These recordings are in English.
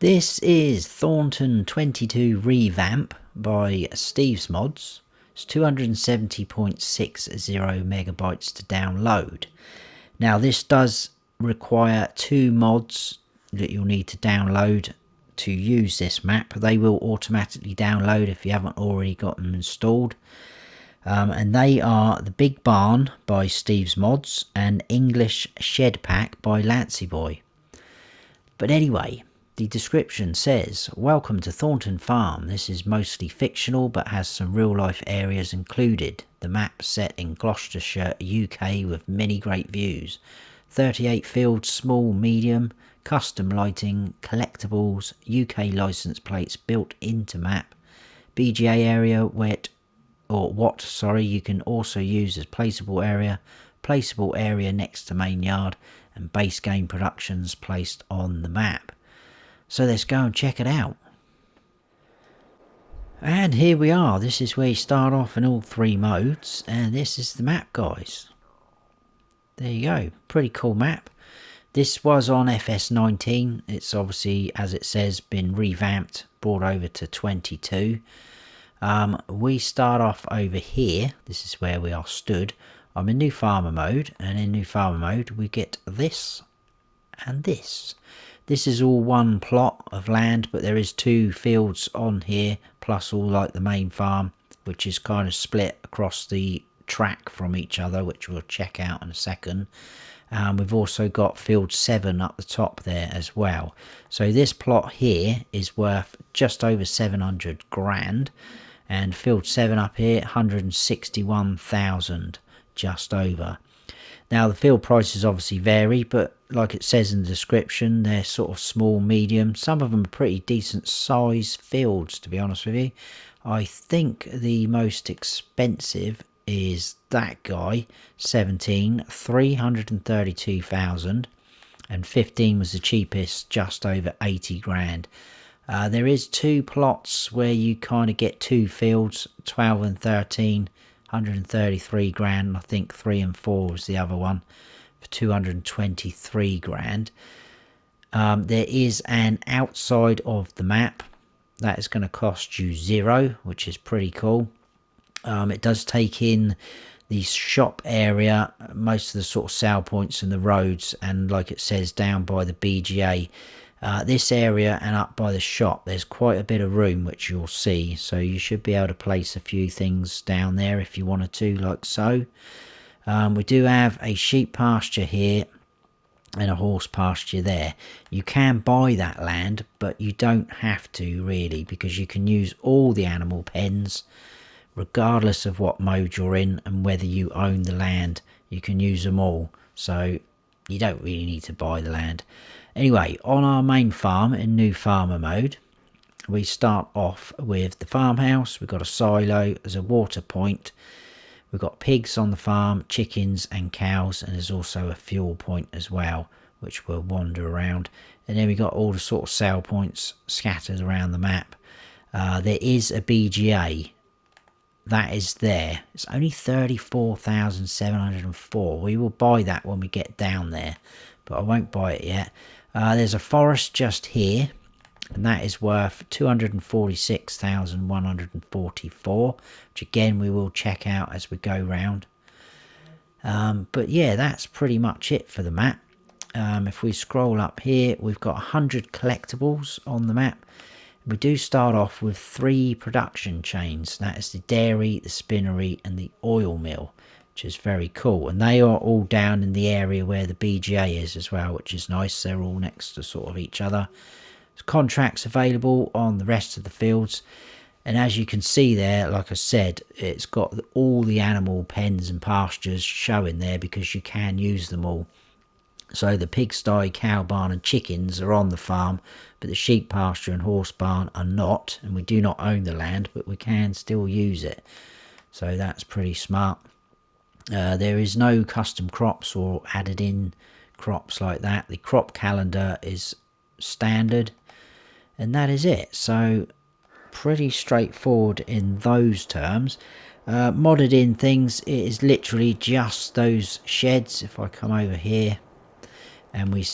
This is Thornton 22 Revamp by Steve's Mods. It's 270.60 megabytes to download. Now this does require two mods that you'll need to download to use this map. They will automatically download if you haven't already got them installed. And they are the Big Barn by Steve's Mods and English Shed Pack by Lancy Boy. But anyway, the description says, welcome to Thornton Farm. This is mostly fictional but has some real life areas included. The map set in Gloucestershire, UK with many great views. 38 fields, small, medium, custom lighting, collectables, UK license plates built into map. BGA area you can also use as placeable area next to main yard, and Basegame productions placed on the map. So let's go and check it out. And here we are. This is where you start off in all three modes, and this is the map, guys. There you go. Pretty cool map. This was on FS19. It's obviously, as it says, been revamped, brought over to 22. We start off over here. This is where we are stood. I'm in new farmer mode, and in new farmer mode we get this and this. This is all one plot of land, but there is two fields on here, plus all like the main farm, which is kind of split across the track from each other, which we'll check out in a second. We've also got field 7 up the top there as well. So this plot here is worth just over 700 grand, and field 7 up here 161,000, just over. Now the field prices obviously vary, but like it says in the description, they're sort of small, medium. Some of them are pretty decent size fields, to be honest with you. I think the most expensive is that guy, 17, 332,000, and 15 was the cheapest, just over 80 grand. There is two plots where you kind of get two fields, 12 and 13, 133 grand. I think 3 and 4 was the other one for 223 grand. There is an outside of the map that is going to cost you 0, which is pretty cool. It does take in the shop area, most of the sort of sale points and the roads, and like it says down by the BGA, this area and up by the shop, there's quite a bit of room, which you'll see. So you should be able to place a few things down there if you wanted to, like so. We do have a sheep pasture here and a horse pasture there. You can buy that land, but you don't have to really, because you can use all the animal pens regardless of what mode you're in and whether you own the land. You can use them all, so you don't really need to buy the land. Anyway, on our main farm in new farmer mode, we start off with the farmhouse. We've got a silo, there's a water point, we've got pigs on the farm, chickens and cows, and there's also a fuel point as well, which we'll wander around. And then we got all the sort of sale points scattered around the map. There is a BGA that is there. It's only 34,704. We will buy that when we get down there, but I won't buy it yet. There's a forest just here, and that is worth 246,144, which again we will check out as we go round. But yeah, that's pretty much it for the map. If we scroll up here, we've got 100 collectibles on the map. We do start off with 3 production chains. That is the dairy, the spinnery and the oil mill, which is very cool. And they are all down in the area where the BGA is as well, which is nice. They're all next to sort of each other. There's contracts available on the rest of the fields. And as you can see there, like I said, it's got all the animal pens and pastures showing there because you can use them all. So the pigsty, cow barn and chickens are on the farm, but the sheep pasture and horse barn are not, and we do not own the land, but we can still use it. So that's pretty smart. There is no custom crops or added in crops like that. The crop calendar is standard, and that is it. So pretty straightforward in those terms. Modded in things, it is literally just those sheds. If I come over here and we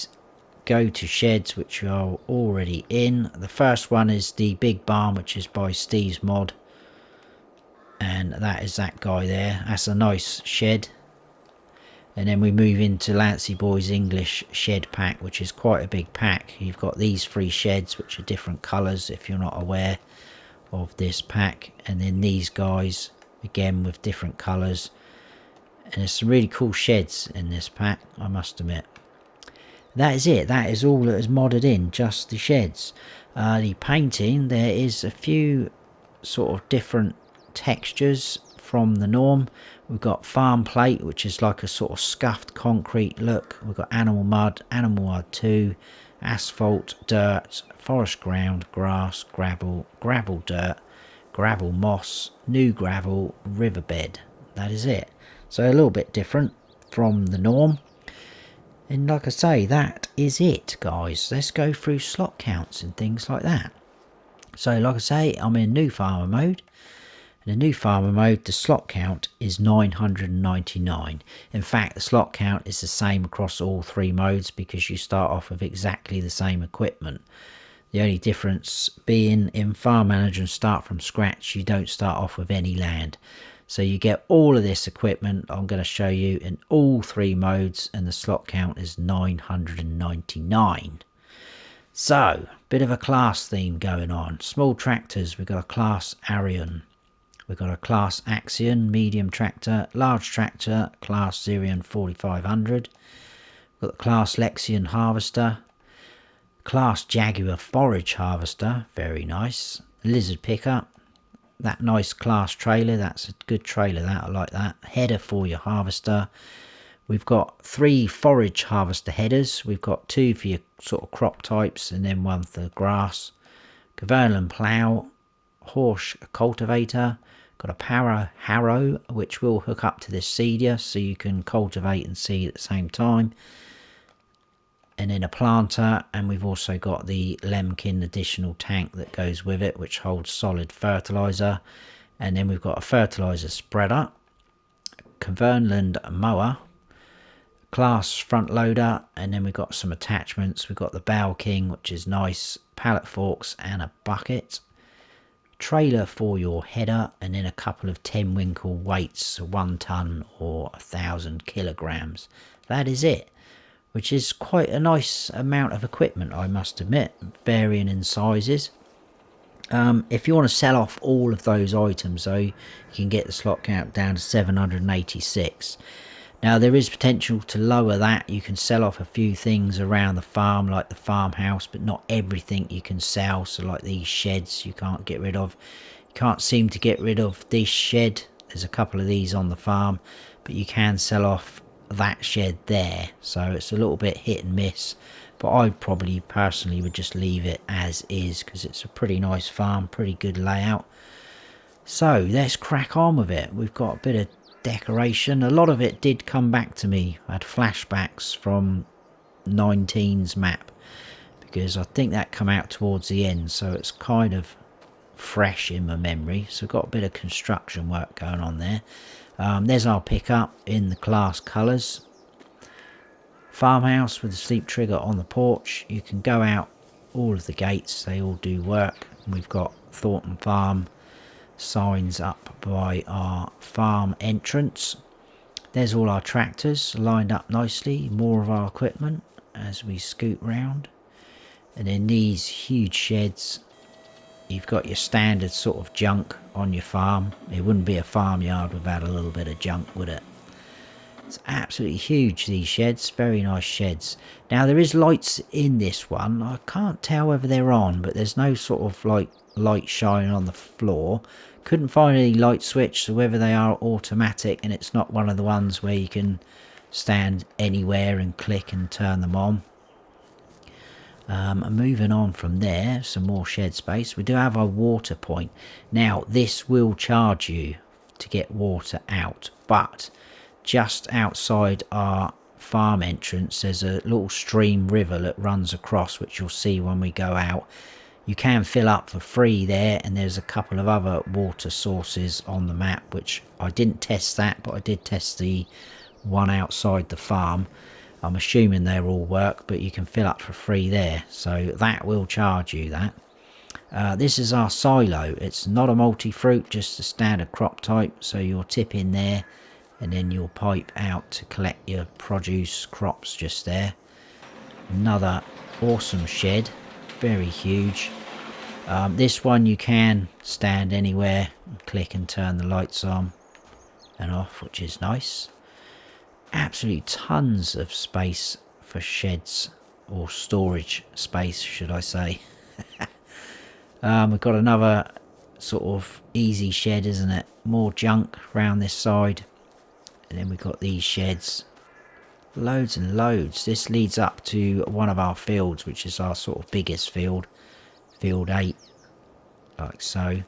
go to sheds, which are already in. The first one is the big barn, which is by Steve's Mod, and that is that guy there. That's a nice shed. And then we move into Lancy Boy's English shed pack, which is quite a big pack. You've got these 3 sheds, which are different colours if you're not aware of this pack, and then these guys again with different colours. And there's some really cool sheds in this pack, I must admit. That is it. That is all that is modded in, just the sheds. The painting, there is a few sort of different textures from the norm. We've got farm plate, which is like a sort of scuffed concrete look. We've got animal mud 2, asphalt, dirt, forest ground, grass, gravel, gravel dirt, gravel moss, new gravel, riverbed. That is it. So a little bit different from the norm. And like I say, that is it, guys. Let's go through slot counts and things like that. So like I say, I'm in new farmer mode. In the new farmer mode, the slot count is 999. In fact, the slot count is the same across all 3 modes because you start off with exactly the same equipment. The only difference being in Farm Manager and Start from Scratch, you don't start off with any land. So you get all of this equipment I'm going to show you in all 3 modes, and the slot count is 999. So, bit of a class theme going on. Small tractors, we've got a class Arion. We've got a class Axion, medium tractor, large tractor, class Xerion 4500. We've got the class Lexion harvester, class Jaguar forage harvester, very nice. Lizard pickup, that nice class trailer, that's a good trailer, that I like that. Header for your harvester. We've got 3 forage harvester headers. We've got 2 for your sort of crop types and then 1 for grass. Caverland plough, horse cultivator. Got a power harrow, which will hook up to this seeder so you can cultivate and seed at the same time. And then a planter, and we've also got the Lemkin additional tank that goes with it, which holds solid fertilizer. And then we've got a fertilizer spreader, Caverland mower, class front loader, and then we've got some attachments. We've got the Bow King, which is nice, pallet forks and a bucket. Trailer for your header, and then a couple of 10 winkle weights, 1 ton or 1,000 kilograms. That is it, which is quite a nice amount of equipment, I must admit, varying in sizes. If you want to sell off all of those items though, you can get the slot count down to 786. Now there is potential to lower that. You can sell off a few things around the farm, like the farmhouse, but not everything you can sell. So like these sheds you can't get rid of. You can't seem to get rid of this shed. There's a couple of these on the farm, but you can sell off that shed there. So it's a little bit hit and miss, but I probably personally would just leave it as is because it's a pretty nice farm, pretty good layout. So let's crack on with it. We've got a bit of decoration. A lot of it did come back to me. I had flashbacks from 19's map because I think that come out towards the end, so it's kind of fresh in my memory. So got a bit of construction work going on there. There's our pickup in the class colours. Farmhouse with the sleep trigger on the porch. You can go out all of the gates, they all do work. And we've got Thornton Farm signs up by our farm entrance. There's all our tractors lined up nicely, more of our equipment as we scoot round. And then these huge sheds, you've got your standard sort of junk on your farm. It wouldn't be a farmyard without a little bit of junk, would it? It's absolutely huge, these sheds, very nice sheds. Now there is lights in this one. I can't tell whether they're on, but there's no sort of like light shining on the floor. Couldn't find any light switch, so whether they are automatic and it's not one of the ones where you can stand anywhere and click and turn them on. Moving on from there, some more shed space. We do have our water point. Now this will charge you to get water out, but just outside our farm entrance there's a little stream river that runs across, which you'll see when we go out. You can fill up for free there, and there's a couple of other water sources on the map, which I didn't test that, but I did test the one outside the farm. I'm assuming they're all work, but you can fill up for free there, so that will charge you that. This is our silo. It's not a multi-fruit, just a standard crop type, so you'll tip in there and then you'll pipe out to collect your produce crops just there. Another awesome shed, very huge. This one you can stand anywhere and click and turn the lights on and off, which is nice. Absolutely tons of space for sheds, or storage space should I say. We've got another sort of easy shed, isn't it? More junk around this side, and then we've got these sheds, loads and loads. This leads up to one of our fields, which is our sort of biggest field, field 8, like so.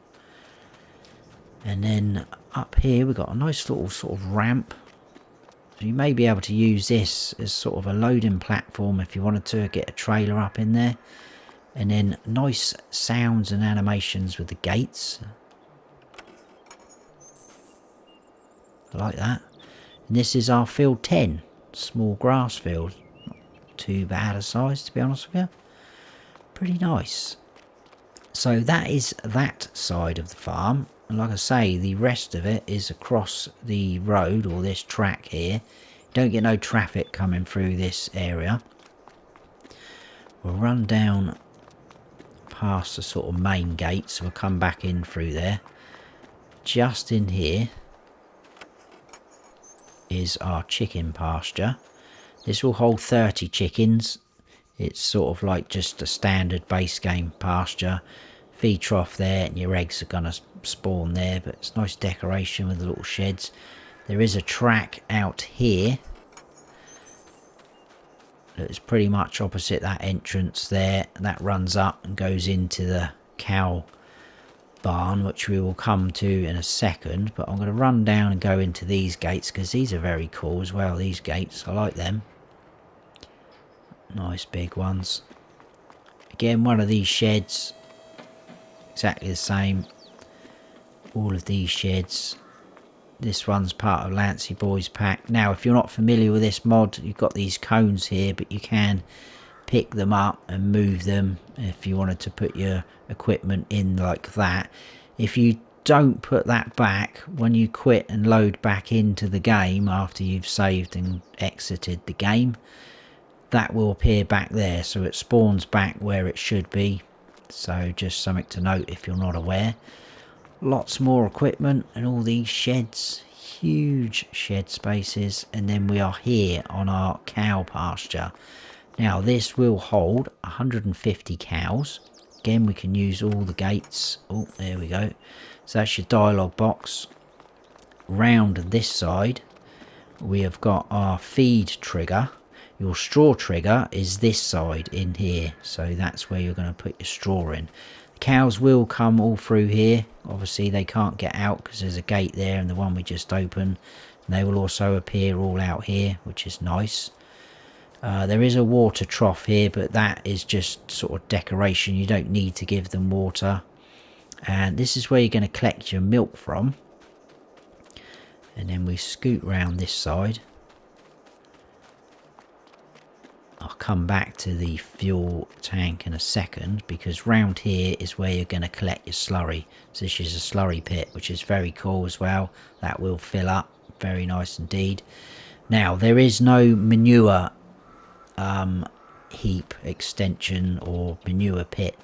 And then up here we've got a nice little sort of ramp. So you may be able to use this as sort of a loading platform if you wanted to get a trailer up in there. And then nice sounds and animations with the gates. I like that. And this is our field 10. Small grass field. Not too bad a size, to be honest with you. Pretty nice. So that is that side of the farm. And like I say, the rest of it is across the road, or this track here. Don't get no traffic coming through this area. We'll run down past the sort of main gate, so we'll come back in through there. Just in here is our chicken pasture. This will hold 30 chickens. It's sort of like just a standard base game pasture. Feed trough there, and your eggs are gonna spawn there, but it's nice decoration with the little sheds. There is a track out here that's pretty much opposite that entrance there, and that runs up and goes into the cow barn, which we will come to in a second. But I'm going to run down and go into these gates, because these are very cool as well. These gates, I like them. Nice big ones. Again, one of these sheds, exactly the same. All of these sheds. This one's part of Lancy Boy's pack. Now, if you're not familiar with this mod, you've got these cones here, but you can pick them up and move them if you wanted to put your equipment in like that. If you don't put that back, when you quit and load back into the game after you've saved and exited the game, that will appear back there, so it spawns back where it should be. So just something to note if you're not aware. Lots more equipment and all these sheds, huge shed spaces. And then we are here on our cow pasture. Now this will hold 150 cows. Again, we can use all the gates. Oh, there we go. So that's your dialogue box. Round this side we have got our feed trigger. Your straw trigger is this side in here, so that's where you're going to put your straw in. Cows will come all through here. Obviously they can't get out because there's a gate there and the one we just opened. And they will also appear all out here, which is nice. There is a water trough here, but that is just sort of decoration. You don't need to give them water. And this is where you're going to collect your milk from. And then we scoot round this side. I'll come back to the fuel tank in a second, because round here is where you're going to collect your slurry. So this is a slurry pit, which is very cool as well. That will fill up, very nice indeed. Now there is no manure heap extension or manure pit,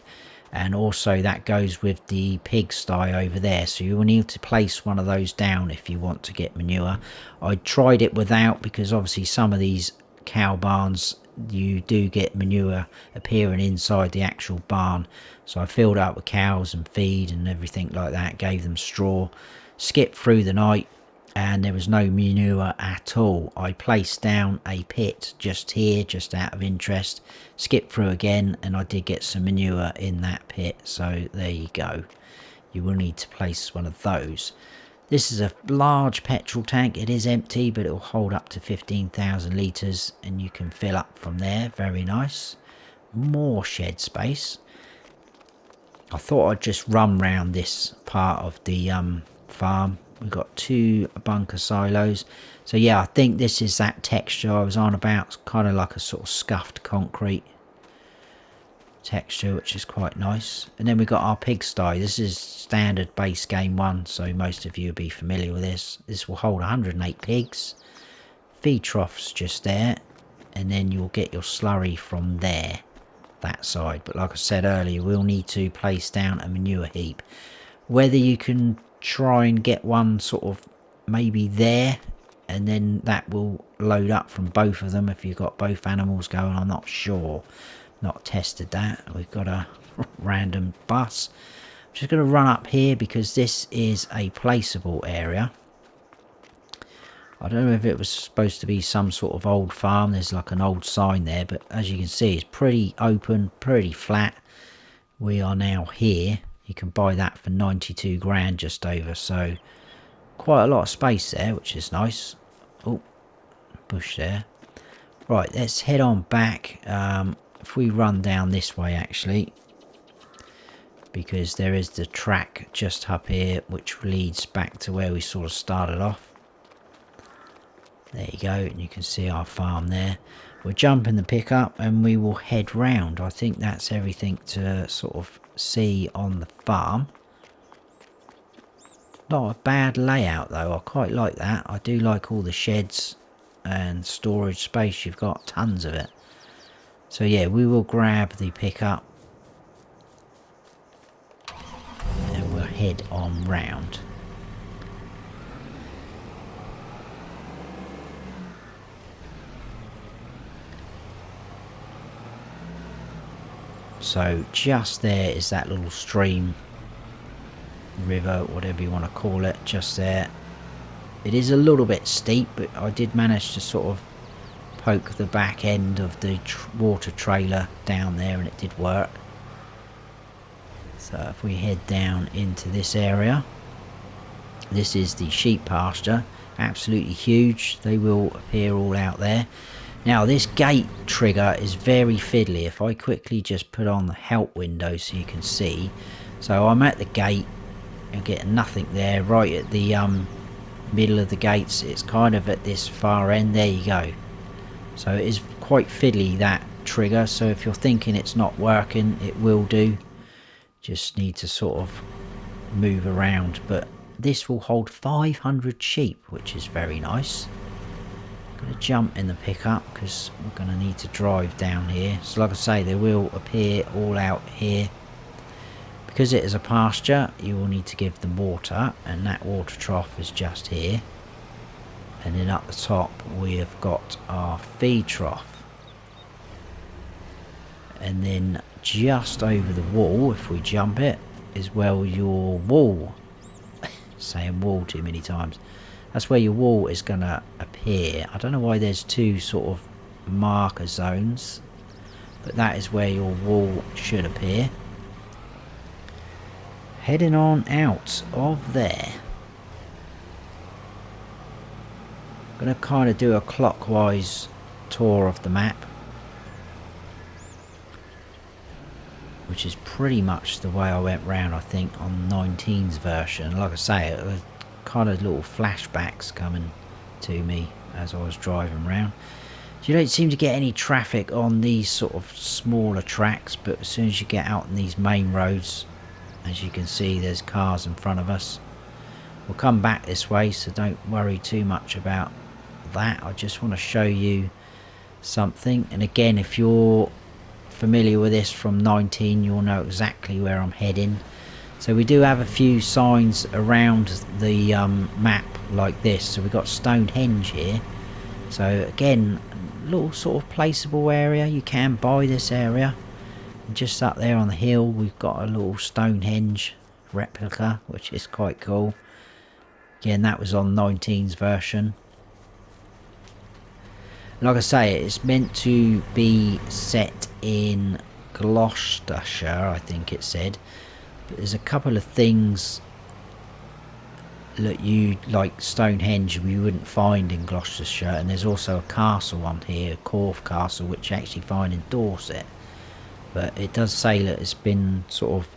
and also that goes with the pigsty over there, so you will need to place one of those down if you want to get manure. I tried it without, because obviously some of these cow barns you do get manure appearing inside the actual barn, so I filled up with cows and feed and everything like that, gave them straw, skipped through the night, and there was no manure at all. I placed down a pit just here, just out of interest, skipped through again, and I did get some manure in that pit, so there you go. You will need to place one of those. This is a large petrol tank. It is empty, but it will hold up to 15,000 litres, and you can fill up from there. Very nice. More shed space. I thought I'd just run round this part of the farm We've got 2 bunker silos. So yeah, I think this is that texture I was on about. It's kind of like a sort of scuffed concrete texture, which is quite nice. And then we've got our pigsty. This is standard base game 1, so most of you will be familiar with this. This will hold 108 pigs. Feed troughs just there, and then you'll get your slurry from there, that side. But like I said earlier, we'll need to place down a manure heap. Whether you can try and get one sort of maybe there, and then that will load up from both of them if you've got both animals going, I'm not sure. Not tested that. We've got a random bus. I'm just going to run up here because this is a placeable area. I don't know if it was supposed to be some sort of old farm. There's like an old sign there, but as you can see, it's pretty open, pretty flat. We are now here. You can buy that for 92 grand just over, so quite a lot of space there, which is nice. Oh, bush there. Right, let's head on back. If we run down this way, actually, because there is the track just up here which leads back to where we sort of started off. There you go, and you can see our farm there. We'll jump in the pickup and we will head round. I think that's everything to sort of see on the farm. Not a bad layout though, I quite like that. I do like all the sheds and storage space. You've got tons of it. So yeah, we will grab the pickup and we'll head on round. So just there is that little stream, river, whatever you want to call it, just there. It is a little bit steep, but I did manage to sort of poke the back end of the water trailer down there and it did work. So if we head down into this area, this is the sheep pasture, absolutely huge. They will appear all out there. Now this gate trigger is very fiddly. If I quickly just put on the help window so you can see. So I'm at the gate and getting nothing there. Right at the middle of the gates, it's kind of at this far end. There you go. So it is quite fiddly, that trigger. So if you're thinking it's not working, it will do. Just need to sort of move around. But this will hold 500 sheep, which is very nice. I'm going to jump in the pickup because we're going to need to drive down here. So like I say, they will appear all out here. Because it is a pasture, you will need to give them water, and that water trough is just here. And then up the top we have got our feed trough. And then just over the wall, if we jump it, is where your wool, saying wool too many times, that's where your wool is going to appear. I don't know why there's 2 sort of marker zones, but that is where your wool should appear. Heading on out of there. I'm going to kind of do a clockwise tour of the map, which is pretty much the way I went round, I think, on 19's version. Like I say, it was kind of little flashbacks coming to me as I was driving around. So you don't seem to get any traffic on these sort of smaller tracks, but as soon as you get out on these main roads, as you can see, there's cars in front of us. We'll come back this way, so don't worry too much about that. I just want to show you something. And again, if you're familiar with this from 19, you'll know exactly where I'm heading. So we do have a few signs around the map like this. So we've got Stonehenge here. So again, a little sort of placeable area. You can buy this area. And just up there on the hill, we've got a little Stonehenge replica, which is quite cool. Again, that was on 19's version. Like I say, it's meant to be set in Gloucestershire, I think it said. But there's a couple of things that you, like Stonehenge, you wouldn't find in Gloucestershire. And there's also a castle on here, Corfe Castle, which you actually find in Dorset. But it does say that it's been sort of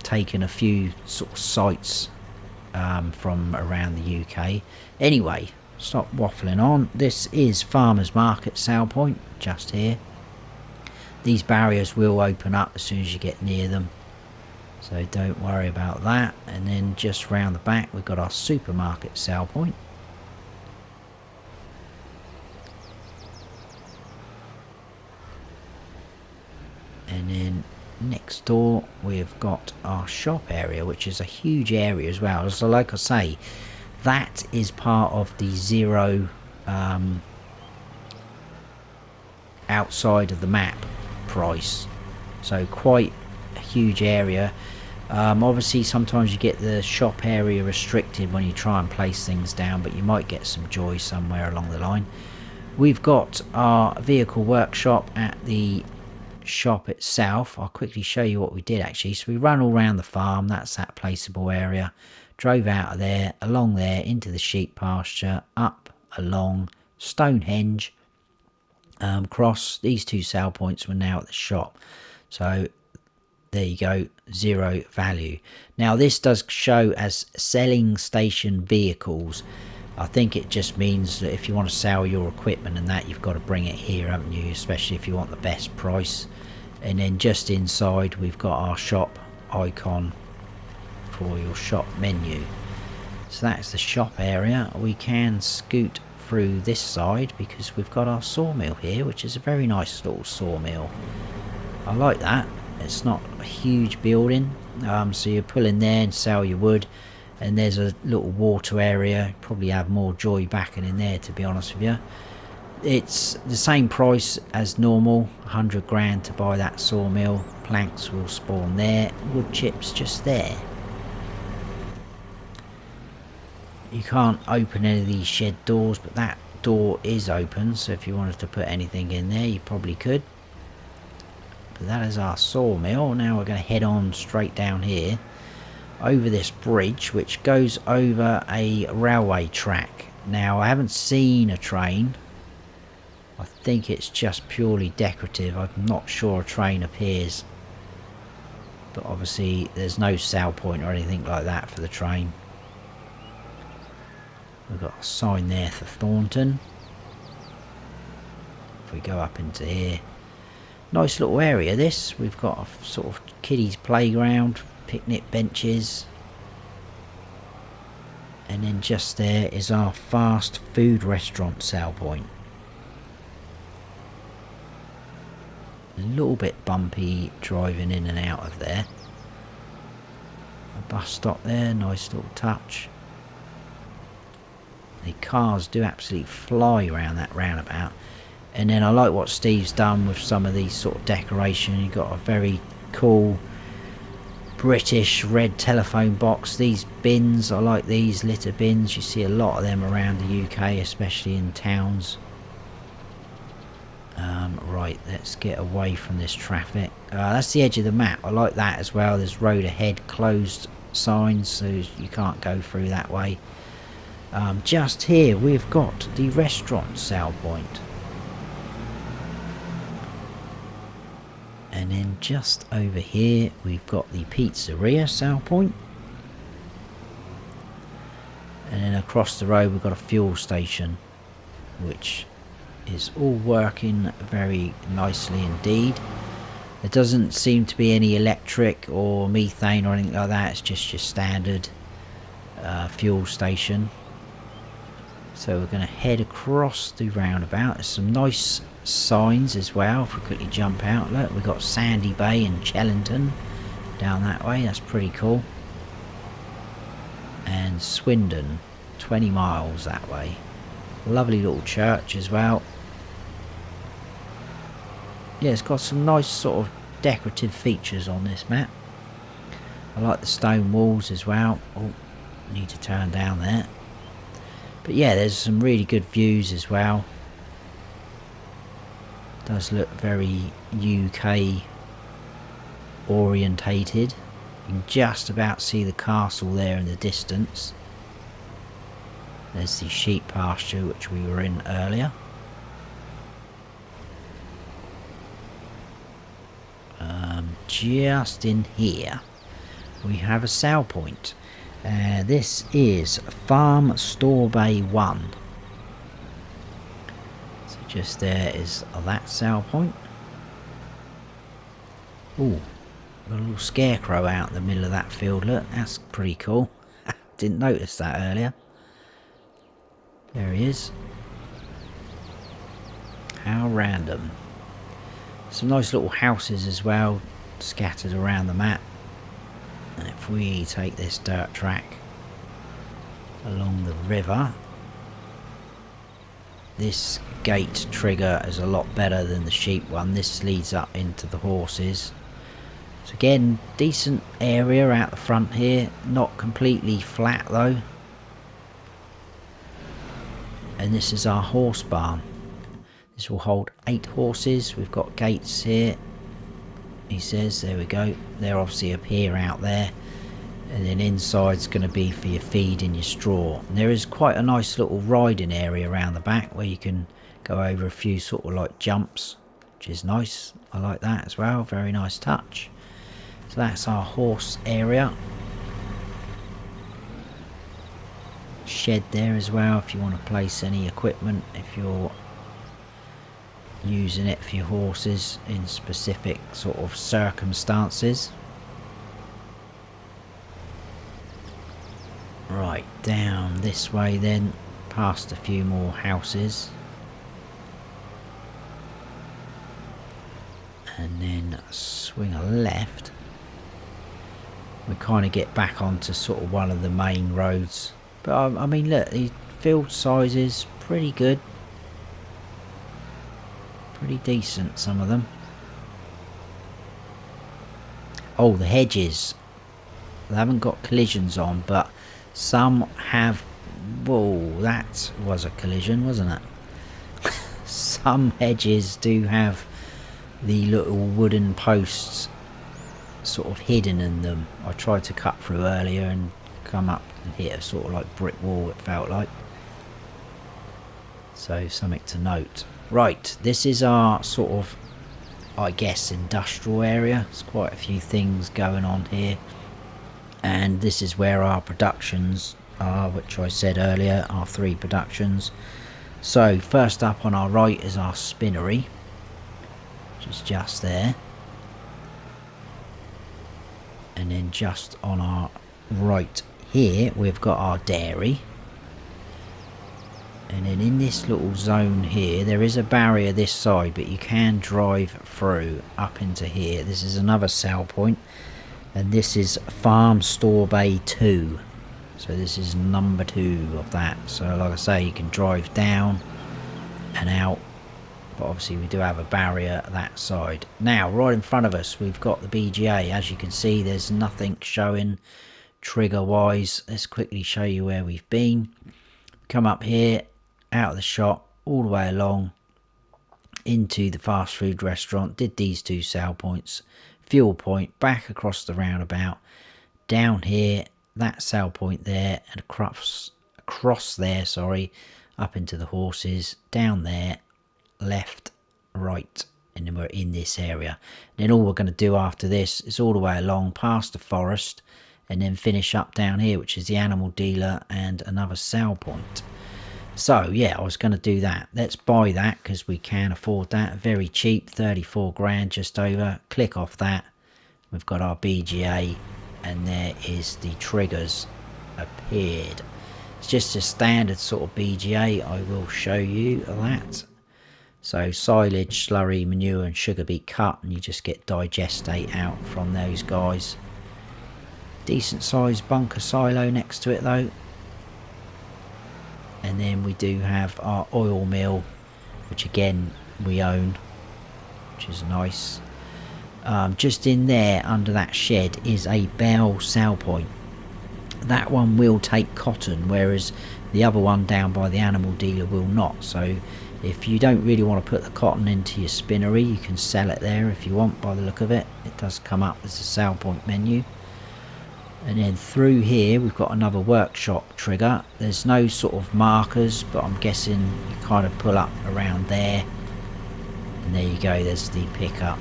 taken a few sort of sites from around the UK. Anyway, stop waffling on. This is Farmers Market sale point, just here. These barriers will open up as soon as you get near them, so don't worry about that. And then just round the back we've got our supermarket sale point. And then next door we've got our shop area, which is a huge area as well. So like I say, that is part of the zero outside of the map price, so quite a huge area. Obviously sometimes you get the shop area restricted when you try and place things down, but you might get some joy somewhere along the line. We've got our vehicle workshop at the shop itself. I'll quickly show you what we did actually. So we run all around the farm, that's that placeable area, drove out of there, along there, into the sheep pasture, up along Stonehenge, across. These two sale points were now at the shop, so there you go, zero value. Now this does show as selling station vehicles. I think it just means that if you want to sell your equipment and that, you've got to bring it here, haven't you, especially if you want the best price. And then just inside we've got our shop icon for your shop menu. So that's the shop area. We can scoot through this side because we've got our sawmill here, which is a very nice little sawmill. I like that. It's not a huge building, so you pull in there and sell your wood. And there's a little water area. Probably have more joy backing in there, to be honest with you. It's the same price as normal, 100 grand to buy that sawmill. Planks will spawn there, wood chips just there. You can't open any of these shed doors, but that door is open, so if you wanted to put anything in there you probably could. But that is our sawmill. Now we're going to head on straight down here over this bridge, which goes over a railway track. Now I haven't seen a train. I think it's just purely decorative. I'm not sure a train appears, but obviously there's no sale point or anything like that for the train. We've got a sign there for Thornton. If we go up into here, nice little area this. We've got a sort of kiddies playground, picnic benches, and then just there is our fast food restaurant sale point. A little bit bumpy driving in and out of there. A bus stop there, nice little touch. The cars do absolutely fly around that roundabout. And then I like what Steve's done with some of these sort of decoration. You've got a very cool British red telephone box. These bins, I like these litter bins. You see a lot of them around the UK, especially in towns. Right, let's get away from this traffic. That's the edge of the map. I like that as well. There's road ahead closed signs, so you can't go through that way. Just here we've got the restaurant sale point. And then just over here we've got the pizzeria sale point. And then across the road we've got a fuel station, which is all working very nicely indeed. There doesn't seem to be any electric or methane or anything like that. It's just your standard fuel station. So we're going to head across the roundabout. There's some nice signs as well. If we quickly jump out, look, we've got Sandy Bay and Chellington down that way. That's pretty cool. And Swindon, 20 miles that way. Lovely little church as well. Yeah, it's got some nice sort of decorative features on this map. I like the stone walls as well. Oh, need to turn down there. But yeah, there's some really good views as well. Does look very UK orientated. You can just about see the castle there in the distance. There's the sheep pasture which we were in earlier. Just in here we have a sale point, This is Farm Store Bay 1. So just there is that sale point. Ooh, got a little scarecrow out in the middle of that field. Look, that's pretty cool. Didn't notice that earlier. There he is. How random. Some nice little houses as well, scattered around the map. And if we take this dirt track along the river, this gate trigger is a lot better than the sheep one. This leads up into the horses. So again, decent area out the front here, not completely flat though. And this is our horse barn. This will hold 8 horses. We've got gates here. He says, there we go. They're obviously up here out there. And then inside's going to be for your feed and your straw. And there is quite a nice little riding area around the back where you can go over a few sort of like jumps, which is nice. I like that as well. Very nice touch. So that's our horse area. Shed there as well if you want to place any equipment, if you're using it for your horses in specific sort of circumstances. Right, down this way then, past a few more houses. And then swing a left. We kind of get back onto sort of one of the main roads. But I mean, look, the field size is pretty good. Pretty decent, some of them. Oh, the hedges. They haven't got collisions on, but some have. Whoa, that was a collision, wasn't it? Some hedges do have the little wooden posts sort of hidden in them. I tried to cut through earlier and come up and hit a sort of like brick wall, it felt like. So something to note. Right, this is our sort of, I guess, industrial area. There's quite a few things going on here. And this is where our productions are, which I said earlier, our 3 productions. So first up on our right is our spinnery, which is just there. And then just on our right here we've got our dairy. And then in this little zone here there is a barrier this side, but you can drive through up into here. This is another sell point, and this is Farm Store Bay 2. So this is number 2 of that. So like I say, you can drive down and out, but obviously we do have a barrier that side. Now right in front of us we've got the BGA. As you can see, there's nothing showing trigger wise. Let's quickly show you where we've been. Come up here, out of the shop, all the way along into the fast food restaurant, did these 2 sale points, fuel point, back across the roundabout, down here, that sale point there, and across there, sorry, up into the horses, down there, left, right, and then we're in this area. And then all we're going to do after this is all the way along past the forest and then finish up down here, which is the animal dealer and another sale point. So yeah, I was going to do that. Let's buy that because we can afford that. Very cheap, 34 grand just over. Click off that. We've got our BGA, and there is the triggers appeared. It's just a standard sort of BGA. I will show you that. So silage, slurry, manure and sugar beet cut, and you just get digestate out from those guys. Decent sized bunker silo next to it though. And then we do have our oil mill, which again we own, which is nice. Just in there under that shed is a bale sale point. That one will take cotton, whereas the other one down by the animal dealer will not. So if you don't really want to put the cotton into your spinnery, you can sell it there if you want. By the look of it, it does come up as a sale point menu. And then through here we've got another workshop trigger. There's no sort of markers, but I'm guessing you kind of pull up around there, and there you go, there's the pickup.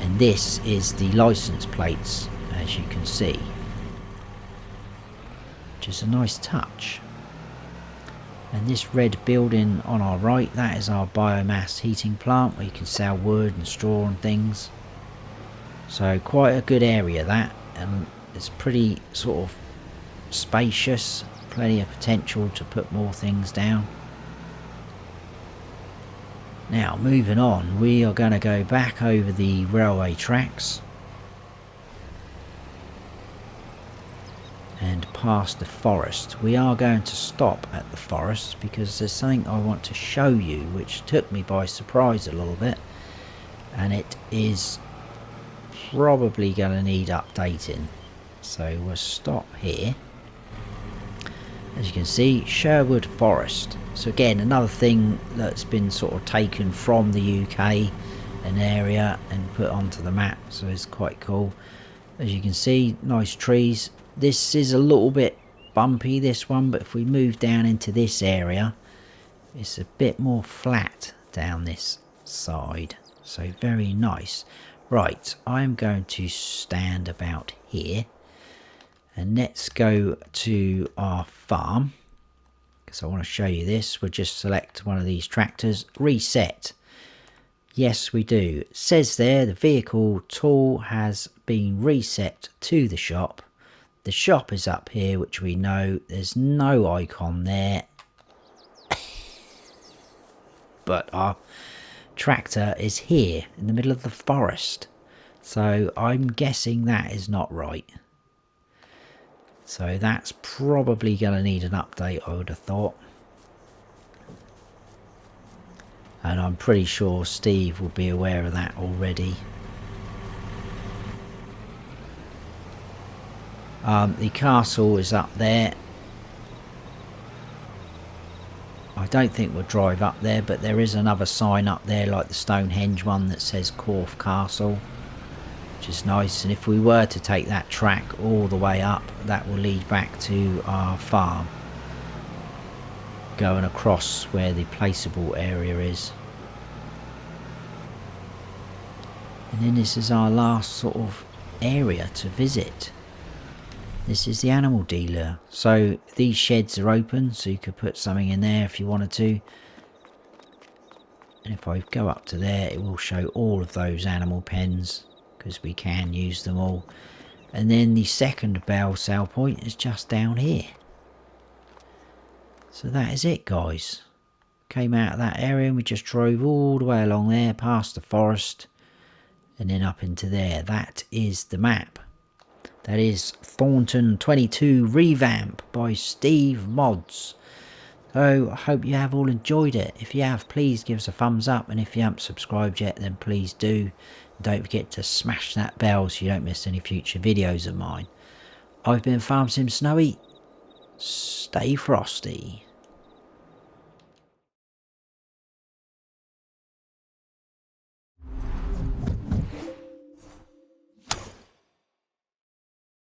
And this is the license plates, as you can see. which is a nice touch. And this red building on our right, that is our biomass heating plant where you can sell wood and straw and things. So quite a good area that, and it's pretty sort of spacious, plenty of potential to put more things down. Now moving on, we are going to go back over the railway tracks and past the forest. We are going to stop at the forest because there's something I want to show you which took me by surprise a little bit, and it is probably going to need updating. So we'll stop here. As you can see, Sherwood Forest. So again, another thing that's been sort of taken from the UK, an area, and put onto the map, so it's quite cool. As you can see, nice trees. This is a little bit bumpy, this one, but if we move down into this area, it's a bit more flat down this side, so very nice. Right, I'm going to stand about here, and let's go to our farm, because I want to show you this. We'll just select one of these tractors, reset. Yes, we do. It says there the vehicle tool has been reset to the shop. The shop is up here, which we know. There's no icon there, but our tractor is here in the middle of the forest, so I'm guessing that is not right. So that's probably going to need an update, I would have thought. And I'm pretty sure Steve will be aware of that already. The castle is up there. I don't think we'll drive up there, but there is another sign up there like the Stonehenge one that says Corfe Castle, which is nice. And if we were to take that track all the way up, that will lead back to our farm, going across where the Placeable area is. And then this is our last sort of area to visit. This is the animal dealer. So these sheds are open, so you could put something in there if you wanted to. And if I go up to there, it will show all of those animal pens, because we can use them all. And then the second bale sale point is just down here. So that is it, guys. Came out of that area and we just drove all the way along there, past the forest, and then up into there. That is the map. That is Thornton 22 Revamp by Steve Mods. So I hope you have all enjoyed it. If you have, please give us a thumbs up, and if you haven't subscribed yet, then please do. Don't forget to smash that bell so you don't miss any future videos of mine. I've been Farm Sim Snowy. Stay frosty.